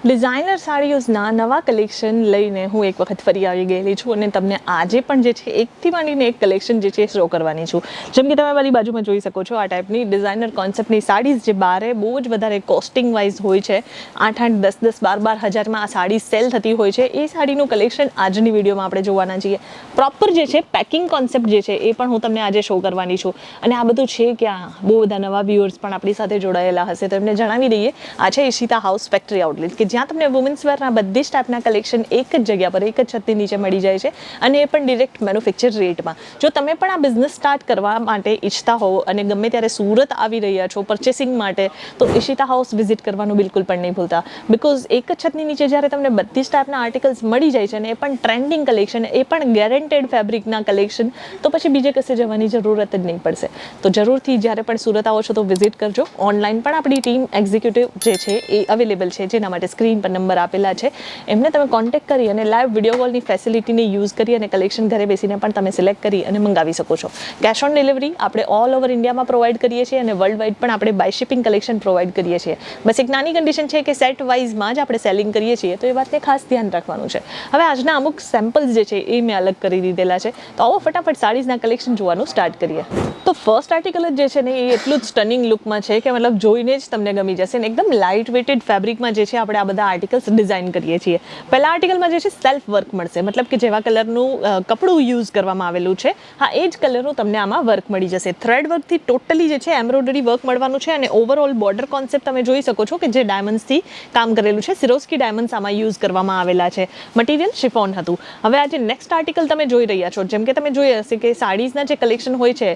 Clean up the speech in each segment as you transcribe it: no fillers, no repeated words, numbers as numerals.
Designer સાડીઓના નવા collection લઈને હું એક વખત ફરી આવી ગયેલી છું અને તમને આજે પણ જે છે એકથી માંડીને એક કલેક્શન જે છે શો કરવાની છું. જેમ કે તમે મારી બાજુમાં જોઈ શકો છો, આ ટાઈપની ડિઝાઇનર કોન્સેપ્ટની સાડીઝ જે બારે બહુ જ વધારે કોસ્ટિંગ વાઇઝ હોય છે, 8-8, 10-10, 12-12 હજારમાં આ સાડી સેલ થતી હોય છે. એ સાડીનું કલેક્શન આજની વિડીયોમાં આપણે જોવાના છીએ. પ્રોપર જે છે પેકિંગ કોન્સેપ્ટ જે છે એ પણ હું તમને આજે શો કરવાની છું. અને આ બધું છે ક્યાં, બહુ બધા નવા વ્યુઅર્સ પણ આપણી સાથે જોડાયેલા હશે, તો એમને જણાવી દઈએ, આ છે ઈશિતા હાઉસ ફેક્ટરી આઉટલેટ, કે જ્યાં તમને વુમન્સ વેરના બધી જ ટાઈપના કલેક્શન એક જ જગ્યા પર, એક જ છતની નીચે મળી જાય છે, અને એ પણ ડિરેક્ટ મેન્યુફેક્ચર રેટમાં. જો તમે પણ આ બિઝનેસ સ્ટાર્ટ કરવા માટે ઈચ્છતા હો અને ગમે ત્યારે સુરત આવી રહ્યા છો પરચેસિંગ માટે, તો ઈશિતા હાઉસ વિઝિટ કરવાનું બિલકુલ પણ નહીં ભૂલતા. બિકોઝ એક જ છતની નીચે જ્યારે તમને બધી જ ટાઈપના આર્ટિકલ્સ મળી જાય છે, અને એ પણ ટ્રેન્ડિંગ કલેક્શન, એ પણ ગેરંટેડ ફેબ્રિકના કલેક્શન, તો પછી બીજે કશે જવાની જરૂરત જ નહીં પડશે. તો જરૂરથી જ્યારે પણ સુરત આવો છો તો વિઝિટ કરજો. ઓનલાઈન પણ આપણી ટીમ એક્ઝિક્યુટિવ જે છે એ અવેલેબલ છે, જેના માટે સ્ક્રીન પર નંબર આપેલા છે. એમને તમે કોન્ટેક્ટ કરી અને લાઈવ વિડીયો કોલની ફેસિલિટીને યુઝ કરી અને કલેક્શન ઘરે બેસીને પણ તમે સિલેક્ટ કરી અને મંગાવી શકો છો. કેશ ઓન ડિલિવરી આપણે ઓલ ઓવર ઇન્ડિયામાં પ્રોવાઈડ કરીએ છીએ, અને વર્લ્ડ વાઇડ પણ આપણે બાય શિપિંગ કલેક્શન પ્રોવાઈડ કરીએ છીએ. બસ એક નાની કન્ડિશન છે કે સેટ વાઇઝમાં જ આપણે સેલિંગ કરીએ છીએ, તો એ વાતને ખાસ ધ્યાન રાખવાનું છે. હવે આજના અમુક સેમ્પલ્સ જે છે એ મેં અલગ કરી દીધેલા છે, તો આવો ફટાફટ સાડીઝના કલેક્શન જોવાનું સ્ટાર્ટ કરીએ. તો ફર્સ્ટ આર્ટિકલ જે છે ને એ એટલું જ સ્ટનિંગ લુકમાં છે કે મતલબ જોઈને જ તમને ગમી જશે. ને એકદમ લાઇટ વેટેડ ફેબ્રિકમાં જે છે આપણે આ બધા આર્ટિકલ્સ ડિઝાઇન કરીએ છીએ. પહેલા આર્ટિકલમાં જે છે સેલ્ફ વર્ક મળશે, મતલબ કે જેવા કલરનું કપડું યુઝ કરવામાં આવેલું છે, હા એ જ કલરનું તમને આમાં વર્ક મળી જશે. થ્રેડ વર્કથી ટોટલી જે છે એમ્બ્રોઇડરી વર્ક મળવાનું છે, અને ઓવરઓલ બોર્ડર કોન્સેપ્ટ તમે જોઈ શકો છો કે જે ડાયમંડ્સથી કામ કરેલું છે. સિરોસ્કી ડાયમંડ્સ આમાં યુઝ કરવામાં આવેલા છે. મટીરિયલ શિફોન હતું. હવે આજે નેક્સ્ટ આર્ટિકલ તમે જોઈ રહ્યા છો, જેમ કે તમે જોઈ હશે કે સાડીઝના જે કલેક્શન હોય છે,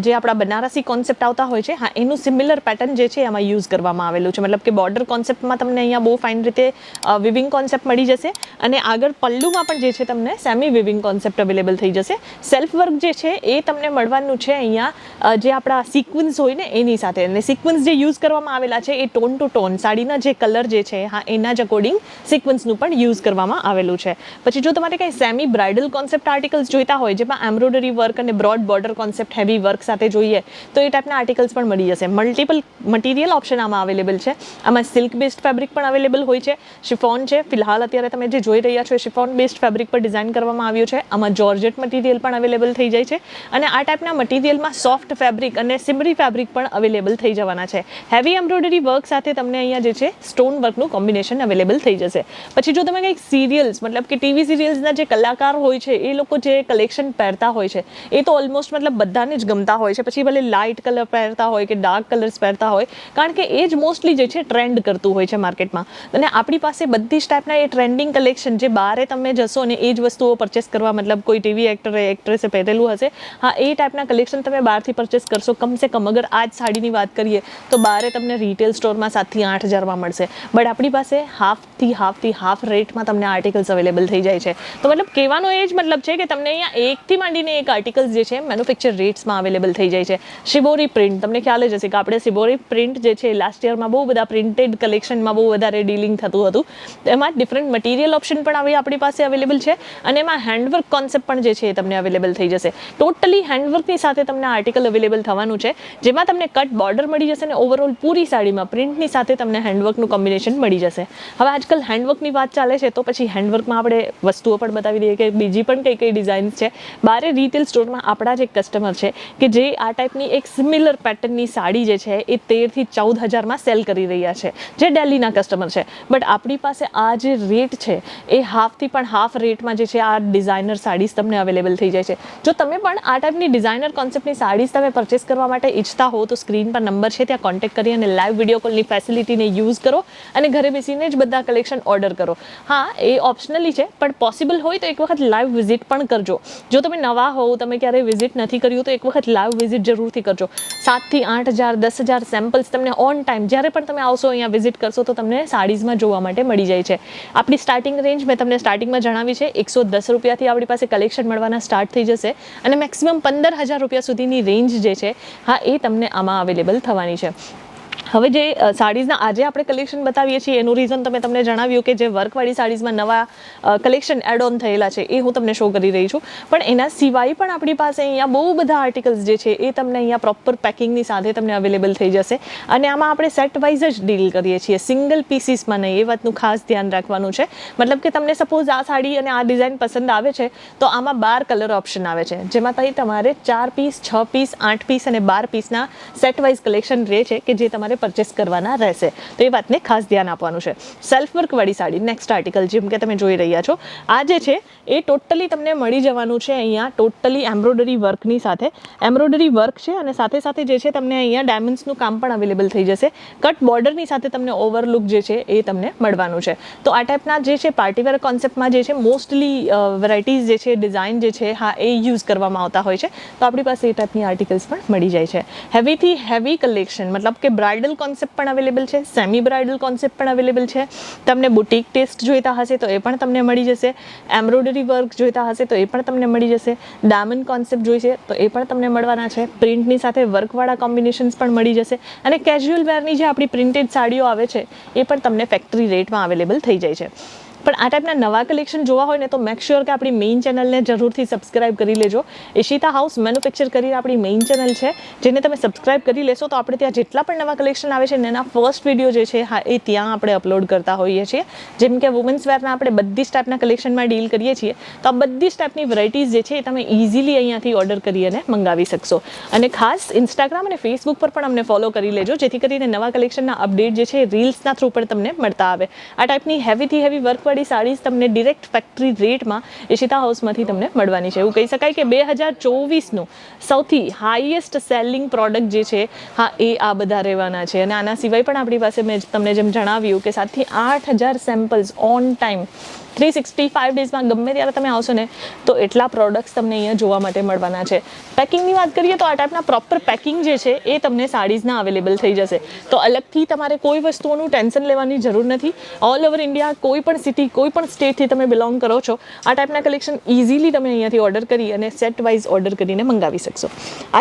જે આપણા બનારસી કોન્સેપ્ટ આવતા હોય છે, હા એનું સિમિલર પેટર્ન જે છે એમાં યુઝ કરવામાં આવેલું છે. મતલબ કે બોર્ડર કોન્સેપ્ટમાં તમને અહીંયા બહુ ફાઇન રીતે વિવિંગ કોન્સેપ્ટ મળી જશે, અને આગળ પલ્લુમાં પણ જે છે તમને સેમી વિવિંગ કોન્સેપ્ટ અવેલેબલ થઈ જશે. સેલ્ફ વર્ક જે છે એ તમને મળવાનું છે અહીંયા જે આપણા સિક્વન્સ હોય ને એની સાથે, અને સિક્વન્સ જે યુઝ કરવામાં આવેલા છે એ ટોન ટુ ટોન સાડીના જે કલર જે છે, હા એના જ અકોર્ડિંગ સિક્વન્સનું પણ યુઝ કરવામાં આવેલું છે. પછી જો તમારે કંઈ સેમી બ્રાઇડલ કોન્સેપ્ટ આર્ટિકલ્સ જોઈતા હોય, જેમાં એમ્બ્રોઇડરી વર્ક અને broad border concept heavy work સાથે જોઈએ, તો એ ટાઈપના આર્ટિકલ્સ પણ મળી જશે. મલ્ટિપલ મટીરિયલ ઓપ્શન આમાં અવેલેબલ છે. આમાં સિલ્ક બેસ્ડ ફેબ્રિક પણ અવેલેબલ હોય છે, શિફોન છે. ફિલહાલ અત્યારે તમે જે જોઈ રહ્યા છો એ શિફોન બેસ્ડ ફેબ્રિક પર ડિઝાઇન કરવામાં આવ્યું છે. આમાં જોર્જેટ મટીરિયલ પણ અવેલેબલ થઈ જાય છે, અને આ ટાઈપના મટીરિયલમાં સોફ્ટ ફેબ્રિક અને સિમરી ફેબ્રિક પણ અવેલેબલ થઈ જવાના છે. હેવી એમ્બ્રોઇડરી વર્ક સાથે તમને અહીંયા જે છે સ્ટોન વર્કનું કોમ્બિનેશન અવેલેબલ થઈ જશે. પછી જો તમે કંઈક સિરિયલ્સ, મતલબ કે ટીવી સિરિયલ્સના જે કલાકાર હોય છે એ લોકો જે કલેક્શન પહેરતા હોય છે, એ તો ઓલમોસ્ટ મતલબ બધાને જ ગમતા હોય છે. પછી ભલે લાઇટ કલર પહેરતા હોય કે ડાર્ક કલર્સ પહેરતા હોય, કારણ કે એ જ મોસ્ટલી જે છે ટ્રેન્ડ કરતું હોય છે માર્કેટમાં. અને આપણી પાસે બધી જ ટાઈપના એ ટ્રેન્ડિંગ કલેક્શન જે બારે તમે જશો અને એ જ વસ્તુઓ પરચેસ કરવા, મતલબ કોઈ ટીવી એક્ટરે એક્ટ્રેસે પહેરેલું હશે, હા એ ટાઈપના કલેક્શન તમે બહારથી પરચેસ કરશો, કમસે કમ અગર આ જ સાડીની વાત કરીએ તો બારે તમને રિટેલ સ્ટોરમાં 7 થી 8 હજારમાં મળશે. બટ આપણી પાસે હાફ રેટમાં તમને આર્ટિકલ્સ અવેલેબલ થઈ જાય છે. તો મતલબ કહેવાનો એ જ મતલબ છે કે તમને અહીંયા એકથી માંડીને એક આર્ટિકલ્સ જે છે મેન્યુફેક્ચર રેટ્સમાં અવેલેબલ થઈ જાય છે. શિબોરી પ્રિન્ટ, તમને ખ્યાલ જ હશે કે આપણે શિબોરી પ્રિન્ટ જે છે લાસ્ટ યરમાં બહુ બધા પ્રિન્ટેડ કલેક્શનમાં બહુ વધારે ડીલિંગ થતું હતું. એમાં ડિફરન્ટ મટીરિયલ ઓપ્શન પણ આપણી પાસે અવેલેબલ છે, અને એમાં હેન્ડવર્ક કોન્સેપ્ટ પણ જે છે એ તમને અવેલેબલ થઈ જશે. ટોટલી હેન્ડવર્કની સાથે તમને આર્ટિકલ અવેલેબલ થવાનું છે, જેમાં તમને કટ બોર્ડર મળી જશે, અને ઓવરઓલ પૂરી સાડીમાં પ્રિન્ટની સાથે તમને હેન્ડવર્કનું કોમ્બિનેશન મળી જશે. હવે આજકાલ હેન્ડવર્કની વાત ચાલે છે, તો પછી હેન્ડવર્કમાં આપણે વસ્તુઓ પણ બતાવી દઈએ કે બીજી પણ કઈ ડિઝાઇન્સ છે. બારે રિટેલ સ્ટોરમાં આપણા જ એક કસ્ટમર છે કે જે આ ટાઈપની એક સિમિલર પેટર્નની સાડી જે છે એ 13 થી 14 હજારમાં સેલ કરી રહ્યા છે, જે દિલ્હીના કસ્ટમર છે. બટ આપણી પાસે આ જે રેટ છે એ હાફથી પણ હાફ રેટમાં જે છે આ ડિઝાઇનર સાડીઝ તમને અવેલેબલ થઈ જાય છે. જો તમે પણ આ ટાઈપની ડિઝાઇનર કોન્સેપ્ટની સાડીઝ તમે પરચેસ કરવા માટે ઈચ્છતા હો, તો સ્ક્રીન પર નંબર છે, ત્યાં કોન્ટેક્ટ કરી અને લાઈવ વિડીયો કોલની ફેસિલિટીને યુઝ કરો, અને ઘરે બેસીને જ બધા કલેક્શન ઓર્ડર કરો. હા એ ઓપ્શનલી છે, પણ પોસિબલ હોય તો એક વખત લાઈવ વિઝિટ પણ કરજો. જો તમે નવા હો, તમે ક્યારેય વિઝિટ નથી કર્યું, તો એક વખત લાઈવ વિઝિટ જરૂરથી કરજો. 7 થી 8 હજાર, 10 હજાર સેમ્પલ્સ તમને ઓન ટાઈમ જ્યારે પણ તમે આવશો અહીંયા વિઝિટ કરશો તો તમને સાડીઝમાં જોવા માટે મળી જાય છે. આપણી સ્ટાર્ટિંગ રેન્જ મેં તમને સ્ટાર્ટિંગમાં જણાવી છે, 110 રૂપિયાથી આપણી પાસે કલેક્શન મળવાના સ્ટાર્ટ થઈ જશે, અને મેક્સિમમ 15,000 રૂપિયા સુધીની રેન્જ જે છે, હા એ તમને આમાં અવેલેબલ થવાની છે. હવે જે સાડીઝના આજે આપણે કલેક્શન બતાવીએ છીએ એનું રીઝન તમને જણાવ્યું કે જે વર્કવાળી સાડીઝમાં નવા કલેક્શન એડ ઓન થયેલા છે એ હું તમને શો કરી રહી છું, પણ એના સિવાય પણ આપણી પાસે અહીંયા બહુ બધા આર્ટિકલ્સ જે છે એ તમને અહીંયા પ્રોપર પેકિંગની સાથે તમને અવેલેબલ થઈ જશે. અને આમાં આપણે સેટ વાઇઝ જ ડીલ કરીએ છીએ, સિંગલ પીસીસમાં નહીં, એ વાતનું ખાસ ધ્યાન રાખવાનું છે. મતલબ કે તમને સપોઝ આ સાડી અને આ ડિઝાઇન પસંદ આવે છે તો આમાં 12 કલર ઓપ્શન આવે છે, જેમાં તમારે 4 પીસ, 6 પીસ, 8 પીસ અને 12 પીસના સેટ વાઇઝ કલેક્શન રહે છે કે જે તમારે પરચેસ કરવાના રહેશે. તો એ વાતને ખાસ ધ્યાન આપવાનું છે. સેલ્ફ વર્કવાળી સાડી નેક્સ્ટ આર્ટિકલ જેમ કે તમે જોઈ રહ્યા છો, આ જે છે એ ટોટલી તમને મળી જવાનું છે અહીંયા ટોટલી એમ્બ્રોઇડરી વર્કની સાથે. એમ્બ્રોઇડરી વર્ક છે અને સાથે સાથે જે છે તમને અહીંયા ડાયમંડ્સનું કામ પણ અવેલેબલ થઈ જશે. કટ બોર્ડરની સાથે તમને ઓવરલુક જે છે એ તમને મળવાનું છે. તો આ ટાઈપના જે છે પાર્ટીવેર કોન્સેપ્ટમાં જે છે મોસ્ટલી વેરાયટીઝ જે છે, ડિઝાઇન જે છે હા એ યુઝ કરવામાં આવતા હોય છે. તો આપણી પાસે એ ટાઈપની આર્ટિકલ્સ પણ મળી જાય છે. હેવીથી હેવી કલેક્શન, મતલબ કે બ્રાઇડલ કોન્સેપ્ટ પણ અવેલેબલ છે, સેમી બ્રાઇડલ કોન્સેપ્ટ પણ અવેલેબલ છે. તમને બુટીક ટેસ્ટ જોઈતા હશે તો એ પણ તમને મળી જશે. એમ્બ્રોઇડરી વર્ક જોઈતા હશે તો એ પણ તમને મળી જશે. ડાયમંડ કોન્સેપ્ટ જોઈશે તો એ પણ તમને મળવાના છે. પ્રિન્ટની સાથે વર્કવાળા કોમ્બિનેશન્સ પણ મળી જશે. અને કેઝ્યુઅલ વેરની જે આપણી પ્રિન્ટેડ સાડીઓ આવે છે એ પણ તમને ફેક્ટરી રેટમાં અવેલેબલ થઈ જાય છે. પણ આ ટાઈપના નવા કલેક્શન જોવા હોય ને તો મેક શ્યોર કે આપણી મેઇન ચેનલને જરૂરથી સબસ્ક્રાઇબ કરી લેજો. ઈશિતા હાઉસ મેન્યુફેક્ચર કરીને આપણી મેઇન ચેનલ છે, જેને તમે સબસ્ક્રાઇબ કરી લેશો તો આપણે ત્યાં જેટલા પણ નવા કલેક્શન આવે છે ને એના ફર્સ્ટ વિડીયો જે છે હા એ ત્યાં આપણે અપલોડ કરતા હોઈએ છીએ. જેમ કે વુમન્સ વેરના આપણે બધી જ ટાઈપના કલેક્શનમાં ડીલ કરીએ છીએ, તો આ બધી જ ટાઈપની વેરાયટીઝ જે છે એ તમે ઇઝીલી અહીંયાથી ઓર્ડર કરી અને મંગાવી શકશો. અને ખાસ ઇન્સ્ટાગ્રામ અને ફેસબુક પર પણ અમને ફોલો કરી લેજો, જેથી કરીને નવા કલેક્શનના અપડેટ જે છે રીલ્સના થ્રુ પણ તમને મળતા આવે. આ ટાઈપની હેવીથી હેવી વર્ક સાડીઝ તમને ડિરેક્ટ ફેક્ટરી રેટમાં ઈશિતા હાઉસમાંથી તમને મળવાની છે. એવું કહી શકાય કે 2024નું સૌથી હાઈએસ્ટ સેલિંગ પ્રોડક્ટ જે છે હા એ આ બધા રહેવાના છે. અને આના સિવાય પણ આપણી પાસે મેં તમને જેમ જણાવ્યું કે 7,000 થી 8,000 સેમ્પલ્સ ઓન ટાઈમ 365 ડેઝમાં ગમે ત્યારે તમે આવશો ને તો એટલા પ્રોડક્ટ્સ તમને અહીંયા જોવા માટે મળવાના છે. પેકિંગની વાત કરીએ તો આ ટાઈપના પ્રોપર પેકિંગ જે છે એ તમને સાડીઝના અવેલેબલ થઈ જશે. તો અલગથી તમારે કોઈ વસ્તુઓનું ટેન્શન લેવાની જરૂર નથી. ઓલ ઓવર ઇન્ડિયા કોઈ પણ સિટી, કોઈ પણ સ્ટેટથી તમે બિલોંગ કરો છો, આ ટાઈપના કલેક્શન ઇઝીલી તમે અહીંયાથી ઓર્ડર કરી અને સેટ વાઇઝ ઓર્ડર કરીને મંગાવી શકશો.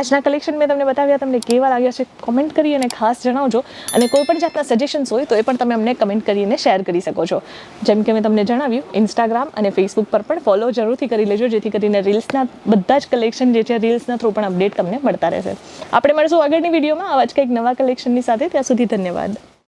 આજના કલેક્શન મેં તમને બતાવ્યા, તમને કેવા લાગ્યા છે કોમેન્ટ કરી અને ખાસ જણાવજો. અને કોઈ પણ જાતના સજેશન્સ હોય તો એ પણ તમે અમને કમેન્ટ કરીને શેર કરી શકો છો. જેમ કે મેં તમને જણાવ્યું, ઇન્સ્ટાગ્રામ અને ફેસબુક પર પણ ફોલો જરૂરથી કરી લેજો, જેથી કરીને રીલ્સના બધા જ કલેક્શન જે છે રીલ્સના થ્રુ પણ અપડેટ તમને મળતા રહેશે. આપણે મળશું આગળની વિડીયોમાં આવા જ કંઈક નવા કલેક્શનની સાથે. ત્યાં સુધી ધન્યવાદ.